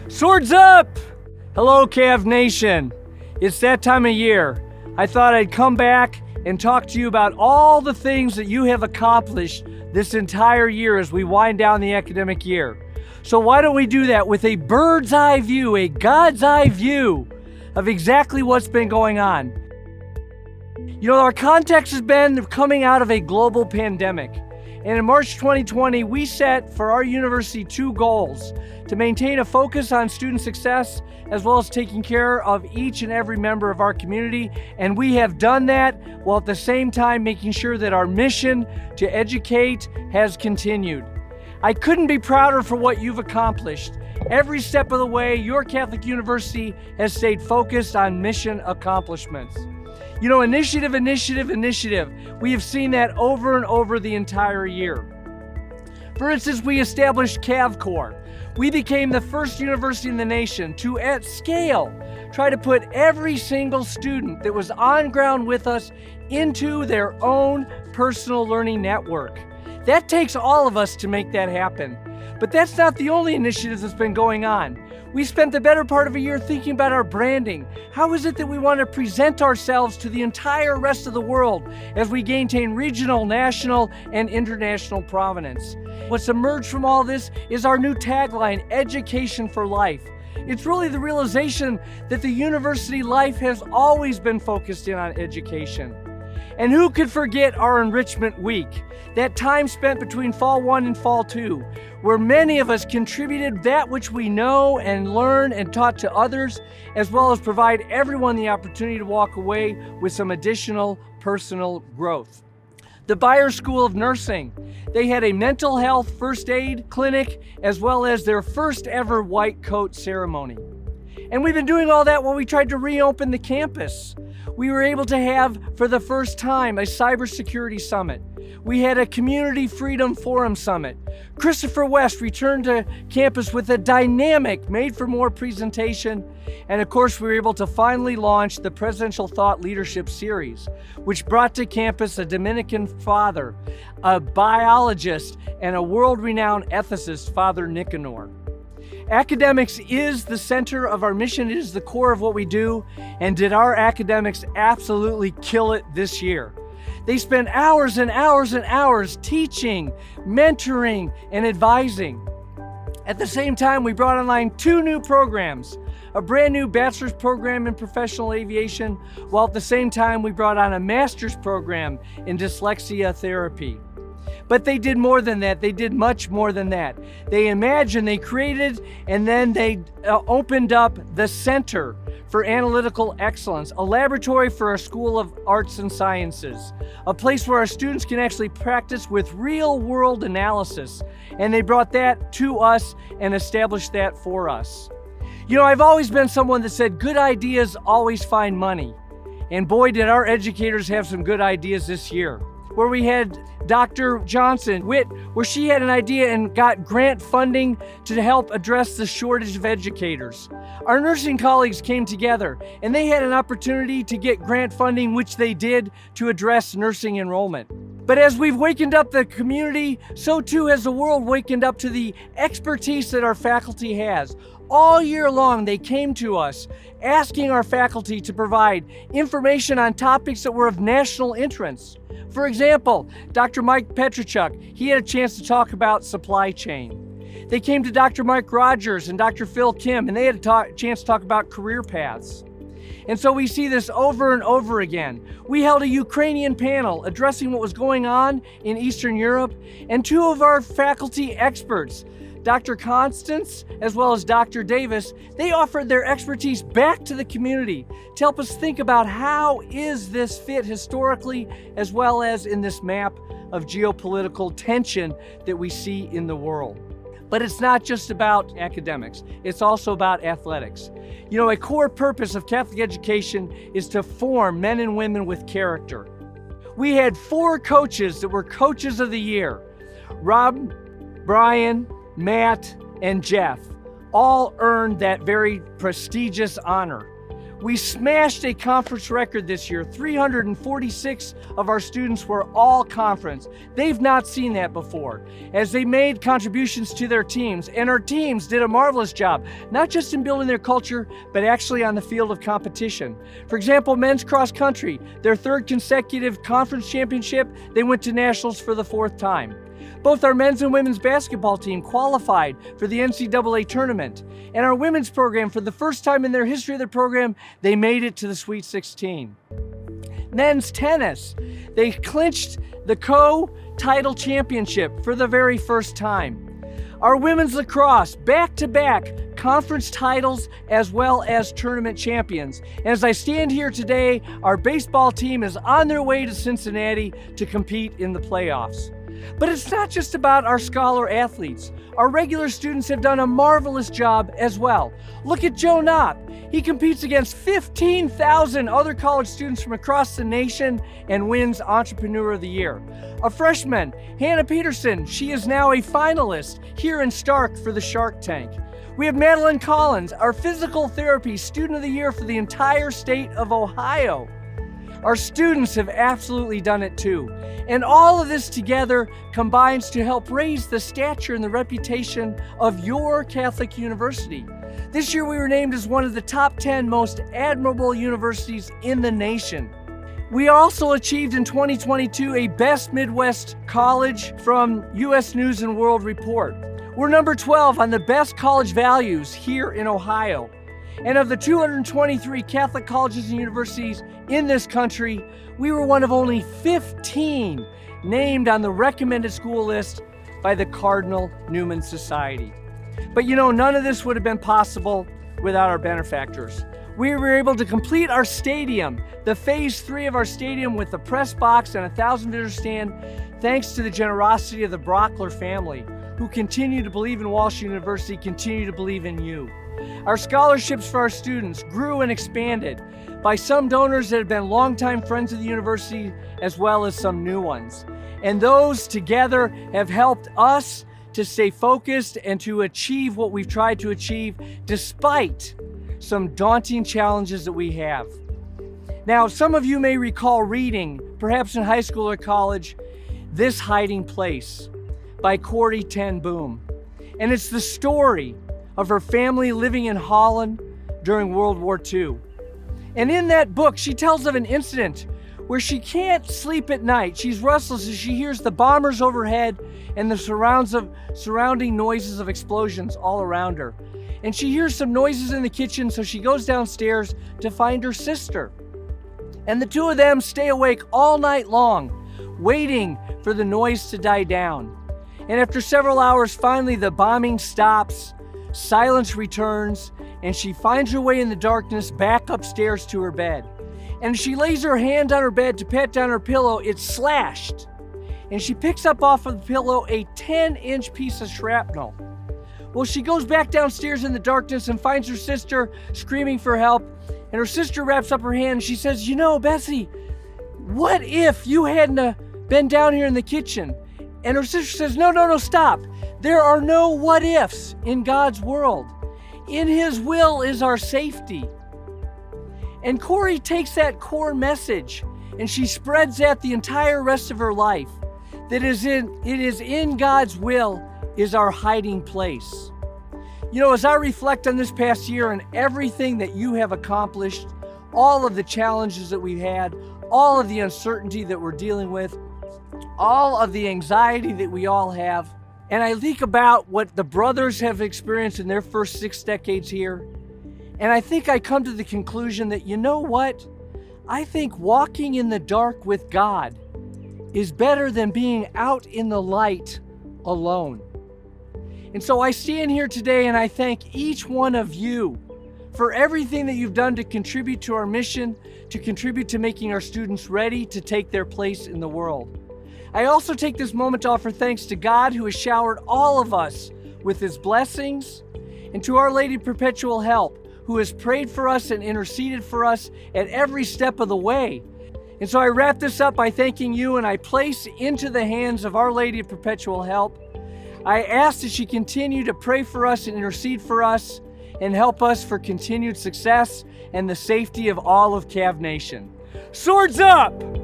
Swords up! Hello, Cav Nation. It's that time of year. I thought I'd come back and talk to you about all the things that you have accomplished this entire year as we wind down the academic year. So why don't we do that with a bird's eye view, a God's eye view of exactly what's been going on. You know, our context has been coming out of a global pandemic. And in March 2020, we set for our university 2 goals: to maintain a focus on student success, as well as taking care of each and every member of our community. And we have done that while at the same time making sure that our mission to educate has continued. I couldn't be prouder for what you've accomplished. Every step of the way, your Catholic University has stayed focused on mission accomplishments. You know, initiative. We have seen that over and over the entire year. For instance, we established CavCorps. We became the first university in the nation to, at scale, try to put every single student that was on ground with us into their own personal learning network. That takes all of us to make that happen. But that's not the only initiative that's been going on. We spent the better part of a year thinking about our branding. How is it that we want to present ourselves to the entire rest of the world as we maintain regional, national, and international provenance? What's emerged from all this is our new tagline, Education for Life. It's really the realization that the university life has always been focused in on education. And who could forget our Enrichment Week, that time spent between Fall 1 and Fall 2, where many of us contributed that which we know and learn and taught to others, as well as provide everyone the opportunity to walk away with some additional personal growth. The Bayer School of Nursing, they had a mental health first aid clinic, as well as their first ever white coat ceremony. And we've been doing all that while we tried to reopen the campus. We were able to have, for the first time, a cybersecurity summit. We had a community freedom forum summit. Christopher West returned to campus with a dynamic Made for More presentation. And of course, we were able to finally launch the Presidential Thought Leadership Series, which brought to campus a Dominican father, a biologist, and a world-renowned ethicist, Father Nicanor. Academics is the center of our mission. It is the core of what we do. And did our academics absolutely kill it this year? They spent hours and hours and hours teaching, mentoring, and advising. At the same time, we brought online 2 new programs, a brand new bachelor's program in professional aviation, while at the same time we brought on a master's program in dyslexia therapy. But they did more than that. They did much more than that. They imagined, they created, and then they opened up the Center for Analytical Excellence, a laboratory for our School of Arts and Sciences, a place where our students can actually practice with real-world analysis. And they brought that to us and established that for us. You know, I've always been someone that said good ideas always find money. And boy, did our educators have some good ideas this year, where we had Dr. Johnson Witt, where she had an idea and got grant funding to help address the shortage of educators. Our nursing colleagues came together and they had an opportunity to get grant funding, which they did, to address nursing enrollment. But as we've wakened up the community, so too has the world wakened up to the expertise that our faculty has. All year long, they came to us asking our faculty to provide information on topics that were of national interest. For example, Dr. Mike Petrichuk, he had a chance to talk about supply chain. They came to Dr. Mike Rogers and Dr. Phil Kim, and they had a chance to talk about career paths. And so we see this over and over again. We held a Ukrainian panel addressing what was going on in Eastern Europe, and 2 of our faculty experts, Dr. Constance as well as Dr. Davis, they offered their expertise back to the community to help us think about how is this fit historically as well as in this map of geopolitical tension that we see in the world. But it's not just about academics, it's also about athletics. You know, a core purpose of Catholic education is to form men and women with character. We had 4 coaches that were coaches of the year. Rob, Brian, Matt, and Jeff all earned that very prestigious honor. We smashed a conference record this year. 346 of our students were all conference. They've not seen that before, as they made contributions to their teams, and our teams did a marvelous job, not just in building their culture, but actually on the field of competition. For example, men's cross country, their third consecutive conference championship, they went to nationals for the fourth time. Both our men's and women's basketball team qualified for the NCAA tournament, and our women's program, for the first time in their history of their program, they made it to the Sweet 16. Men's tennis, they clinched the co-title championship for the very first time. Our women's lacrosse, back-to-back conference titles as well as tournament champions. And as I stand here today, our baseball team is on their way to Cincinnati to compete in the playoffs. But it's not just about our scholar athletes. Our regular students have done a marvelous job as well. Look at Joe Knopp. He competes against 15,000 other college students from across the nation and wins Entrepreneur of the Year. A freshman, Hannah Peterson, she is now a finalist here in Stark for the Shark Tank. We have Madeline Collins, our physical therapy student of the year for the entire state of Ohio. Our students have absolutely done it too. And all of this together combines to help raise the stature and the reputation of your Catholic university. This year we were named as one of the top 10 most admirable universities in the nation. We also achieved in 2022 a Best Midwest College from U.S. News and World Report. We're number 12 on the best college values here in Ohio. And of the 223 Catholic colleges and universities in this country, we were one of only 15 named on the recommended school list by the Cardinal Newman Society. But you know, none of this would have been possible without our benefactors. We were able to complete our stadium, the phase 3 of our stadium, with the press box and a 1,000-visitor stand, thanks to the generosity of the Brockler family, who continue to believe in Walsh University, continue to believe in you. Our scholarships for our students grew and expanded by some donors that have been longtime friends of the university, as well as some new ones. And those together have helped us to stay focused and to achieve what we've tried to achieve, despite some daunting challenges that we have. Now, some of you may recall reading, perhaps in high school or college, This Hiding Place by Corrie ten Boom. And it's the story of her family living in Holland during World War II. And in that book, she tells of an incident where she can't sleep at night. She's restless as she hears the bombers overhead and the surrounding noises of explosions all around her. And she hears some noises in the kitchen, so she goes downstairs to find her sister. And the two of them stay awake all night long, waiting for the noise to die down. And after several hours, finally the bombing stops, silence returns, and she finds her way in the darkness back upstairs to her bed. And she lays her hand on her bed to pat down her pillow. It's slashed. And she picks up off of the pillow a 10-inch piece of shrapnel. Well, she goes back downstairs in the darkness and finds her sister screaming for help. And her sister wraps up her hand and she says, "You know, Bessie, what if you hadn't been down here in the kitchen?" And her sister says, No, stop. There are no what ifs in God's world. In His will is our safety. And Corrie takes that core message and she spreads that the entire rest of her life. That it is in God's will is our hiding place. You know, as I reflect on this past year and everything that you have accomplished, all of the challenges that we've had, all of the uncertainty that we're dealing with, all of the anxiety that we all have, and I think about what the brothers have experienced in their first 6 decades here, and I think I come to the conclusion that, you know what? I think walking in the dark with God is better than being out in the light alone. And so I stand here today and I thank each one of you for everything that you've done to contribute to our mission, to contribute to making our students ready to take their place in the world. I also take this moment to offer thanks to God, who has showered all of us with His blessings, and to Our Lady Perpetual Help, who has prayed for us and interceded for us at every step of the way. And so I wrap this up by thanking you, and I place into the hands of Our Lady of Perpetual Help. I ask that she continue to pray for us and intercede for us, and help us for continued success and the safety of all of Cav Nation. Swords up!